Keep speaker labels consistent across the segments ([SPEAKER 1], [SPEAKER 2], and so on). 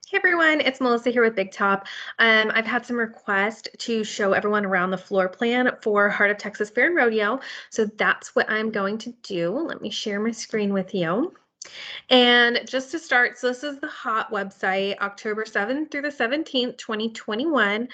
[SPEAKER 1] Hey everyone, it's Melissa here with Big Top. I've had some requests to show everyone around the floor plan for Heart of Texas Fair and Rodeo. So that's what I'm going to do. Let me share my screen with you. And just to start, so this is the HOT website, October 7th through the 17th, 2021.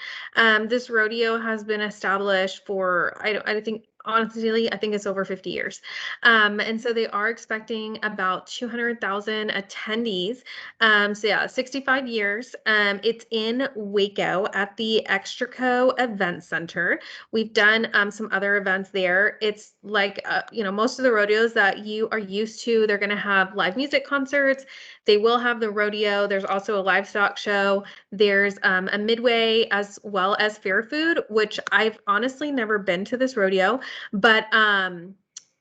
[SPEAKER 1] This rodeo has been established for, I think, honestly, I think it's over 50 years. And so they are expecting about 200,000 attendees. So yeah, 65 years. It's in Waco at the Extraco Event Center. We've done some other events there. It's like, most of the rodeos that you are used to, they're going to have live music concerts. They will have the rodeo. There's also a livestock show. There's a midway as well as fair food, which I've honestly never been to this rodeo, but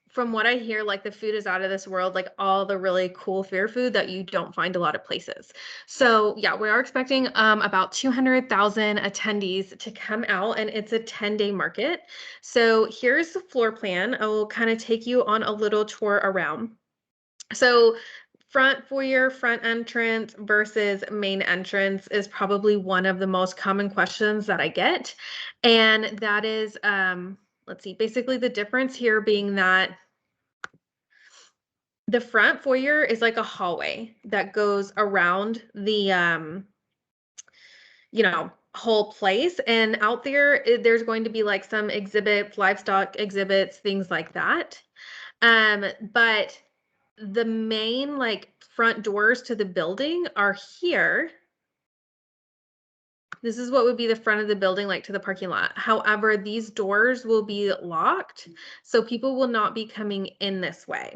[SPEAKER 1] from what I hear, like the food is out of this world, like all the really cool fair food that you don't find a lot of places. So yeah, we are expecting about 200,000 attendees to come out, and it's a 10-day market. So here's the floor plan. I will kind of take you on a little tour around. So front foyer, front entrance versus main entrance is probably one of the most common questions that I get. And that is, let's see, basically the difference here being that the front foyer is like a hallway that goes around the whole place, and out there there's going to be like some exhibits, livestock exhibits, things like that. But the main like front doors to the building are here. This is what would be the front of the building, like to the parking lot. However, these doors will be locked, so people will not be coming in this way.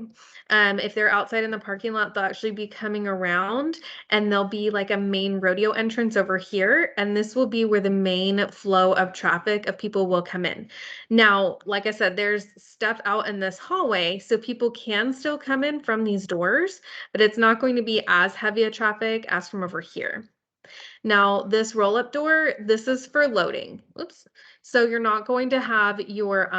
[SPEAKER 1] If they're outside in the parking lot, they'll actually be coming around, and there'll be like a main rodeo entrance over here, and this will be where the main flow of traffic of people will come in. Now, like I said, there's stuff out in this hallway, so people can still come in from these doors, but it's not going to be as heavy a traffic as from over here. Now, this roll-up door, this is for loading. Oops. So you're not going to have your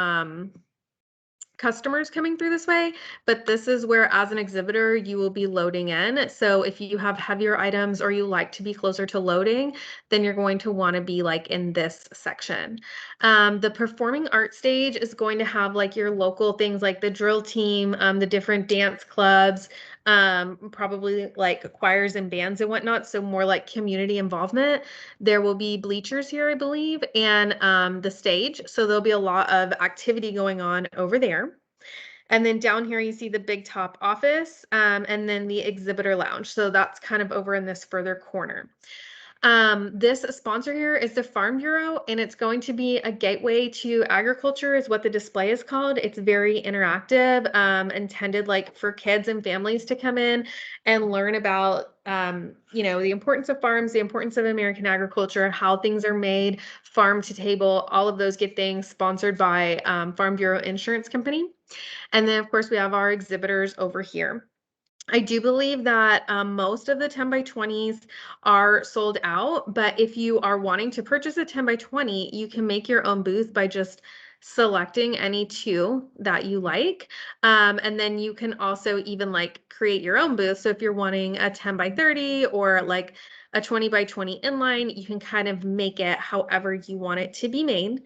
[SPEAKER 1] customers coming through this way, but this is where, as an exhibitor, you will be loading in. So if you have heavier items or you like to be closer to loading, then you're going to want to be like in this section. The performing arts stage is going to have like your local things like the drill team, the different dance clubs, probably like choirs and bands and whatnot. So more like community involvement. There will be bleachers here, I believe, and the stage. So there'll be a lot of activity going on over there. And then down here, you see the Big Top office, and then the exhibitor lounge. So that's kind of over in this further corner. This sponsor here is the Farm Bureau, and it's going to be a gateway to agriculture is what the display is called. It's very interactive, intended like for kids and families to come in and learn about, the importance of farms, the importance of American agriculture, how things are made, farm to table, all of those good things, sponsored by Farm Bureau Insurance Company. And then, of course, we have our exhibitors over here. I do believe that most of the 10 by 20s are sold out, but if you are wanting to purchase a 10 by 20, you can make your own booth by just selecting any two that you like. And then you can also even like create your own booth. So if you're wanting a 10 by 30 or like a 20 by 20 inline, you can kind of make it however you want it to be made.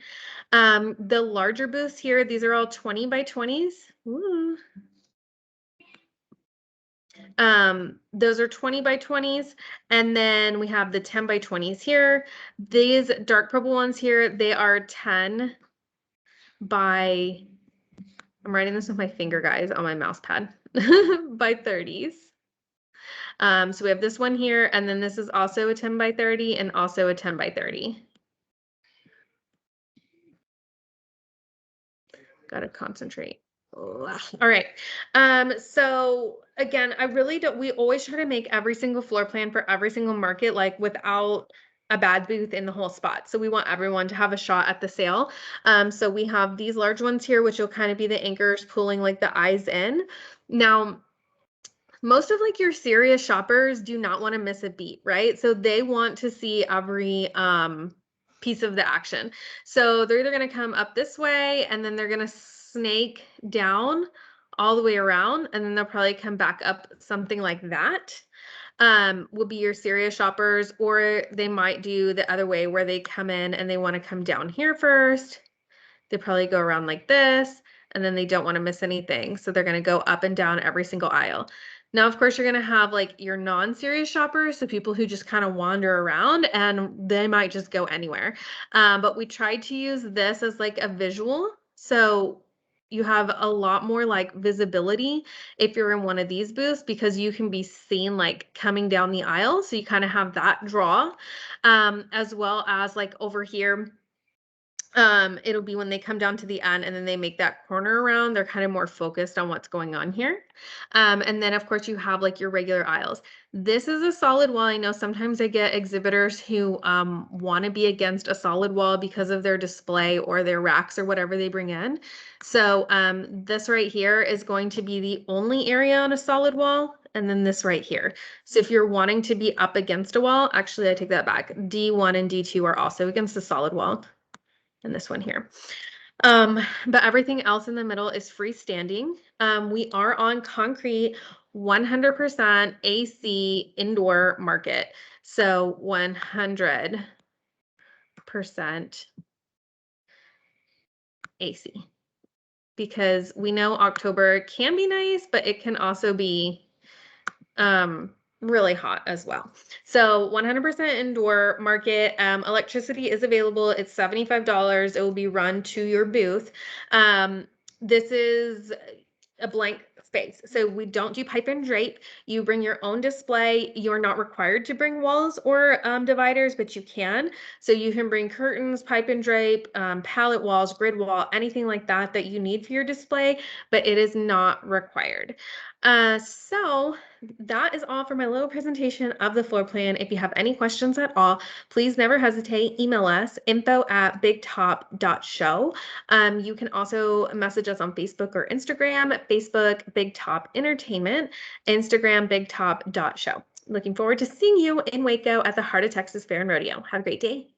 [SPEAKER 1] The larger booths here, these are all 20 by 20s. Ooh. Those are 20 by 20s. And then we have the 10 by 20s here. These dark purple ones here, they are 10 by, I'm writing this with my finger, guys, on my mouse pad, by 30s. So we have this one here, and then this is also a 10 by 30 and also a 10 by 30. Gotta concentrate. All right. So again, I really don't, we always try to make every single floor plan for every single market, like without a bad booth in the whole spot. So we want everyone to have a shot at the sale. So we have these large ones here, which will kind of be the anchors pulling like the eyes in. Now, most of like your serious shoppers do not want to miss a beat, right? So they want to see every piece of the action. So they're either going to come up this way, and then they're going to snake down all the way around, and then they'll probably come back up something like that. will be your serious shoppers, or they might do the other way where they come in and they want to come down here first. They probably go around like this, and then they don't want to miss anything. So they're going to go up and down every single aisle. Now, of course, you're going to have like your non-serious shoppers, so people who just kind of wander around and they might just go anywhere. But we tried to use this as like a visual. So you have a lot more like visibility if you're in one of these booths because you can be seen like coming down the aisle. So you kind of have that draw, as well as like over here it'll be when they come down to the end and then they make that corner around, they're kind of more focused on what's going on here. And then of course you have like your regular aisles. This is a solid wall. I know sometimes I get exhibitors who want to be against a solid wall because of their display or their racks or whatever they bring in. So this right here is going to be the only area on a solid wall. And then this right here. So if you're wanting to be up against a wall, actually I take that back. D1 and D2 are also against the solid wall. And this one here. But everything else in the middle is freestanding. We are on concrete 100% AC indoor market. So 100% AC. Because we know October can be nice, but it can also be really hot as well. So 100% indoor market. Electricity is available. It's $75. It will be run to your booth. This is a blank space. So we don't do pipe and drape. You bring your own display. You're not required to bring walls or dividers, but you can. So you can bring curtains, pipe and drape, pallet walls, grid wall, anything like that that you need for your display, but it is not required. So that is all for my little presentation of the floor plan. If you have any questions at all, please never hesitate. Email us info@bigtop.show. You can also message us on Facebook or Instagram. Facebook, Big Top Entertainment, Instagram, bigtop.show. Looking forward to seeing you in Waco at the Heart of Texas Fair and Rodeo. Have a great day.